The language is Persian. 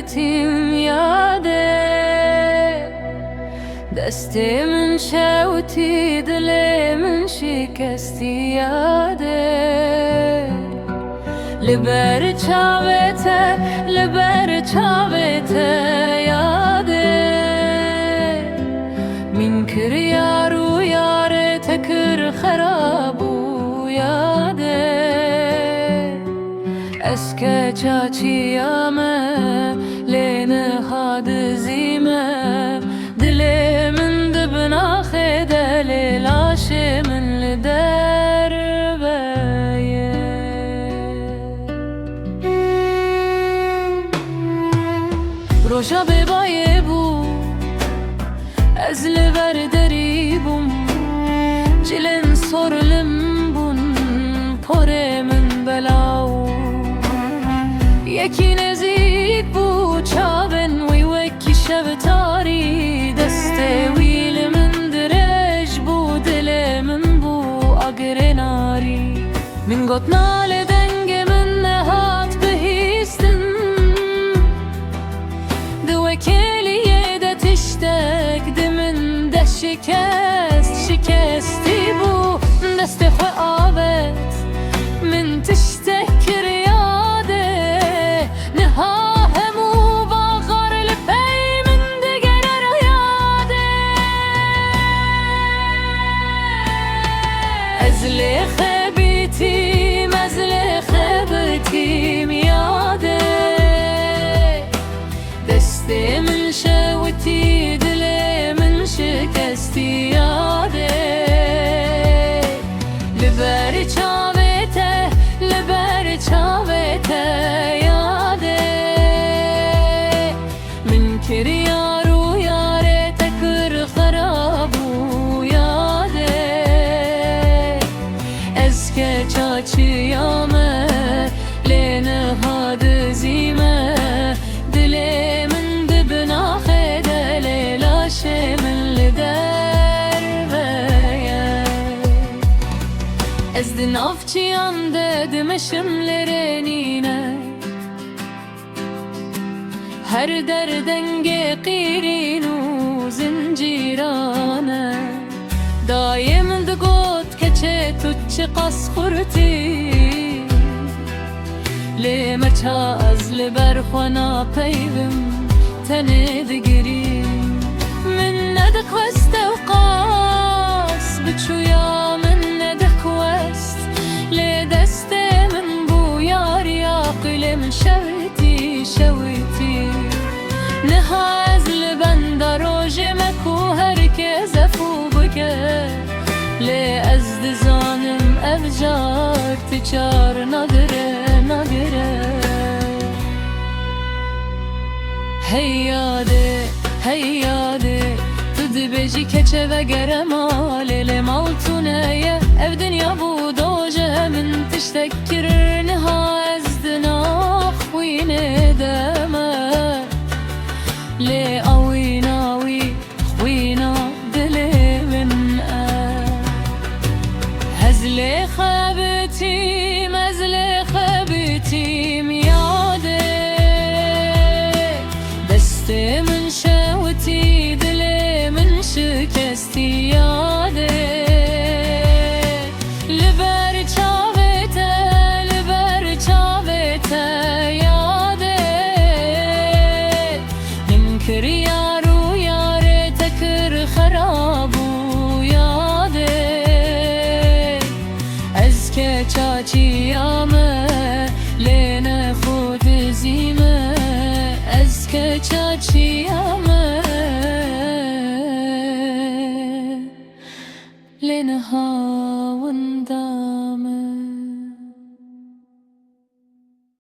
بتیم یاده دستی من شوتی دلی من شکستی یاده لبر چاوته یاده من کر یارو یار تکر خرابو یاده اسکه چاچیامه لینه هاد زیمه دلی من دبنا خیده لیلاش من لدر بیه روشا ببایه بو از لبر دری بوم جلن سرلم بون پره من بلاو یکی نزیک بو چابن وی وکی شب تاری دسته ویل من درج بو دل من بو اگر ناری من گوت نال دنگ من نهات بهیستن دو کلیه ده تشتک ده من ده شکستی بو دست خو آبت من تشتک ریاده نها همو باغر لپی من دگر ریاده از لخبتیم یاده دستی من شوتی دلی من شکستی یاده لبر چاوته یاده من کر یارو یار تکر خرابو یاده از که چاچیامه لینه هاد زیمه دلی من دبنا خیده لیلاش من لدر بیه از دنافچیان دمشم لرنینه هر دردنگ قیرین و زنجیرانه دایم دگوت کچه تو چه قص خورتی لی مرچا از لبر خوانا پیوم تنه دگریم من ندکوست و قاس بچویا من ندکوست لی دست من بو یاری عقل من شویتی نها از لبند روژ مکو هر که زفو بگه لی از دزانم افجار تچار نادره هیاده تو دبیجی کچه و گرماله لمالتونه یه اف دنیا بود اوجه من تشتکر نها از دنا خوینه دمه لی خوینا دلی من هزلی خبتیم یاده دسته من شوتی دلی من شکستی یاده لبر چاوته یاده من کر یارو یار تکر خرابو یاده از که چاچیامه لینه خود زیمه از که چاچی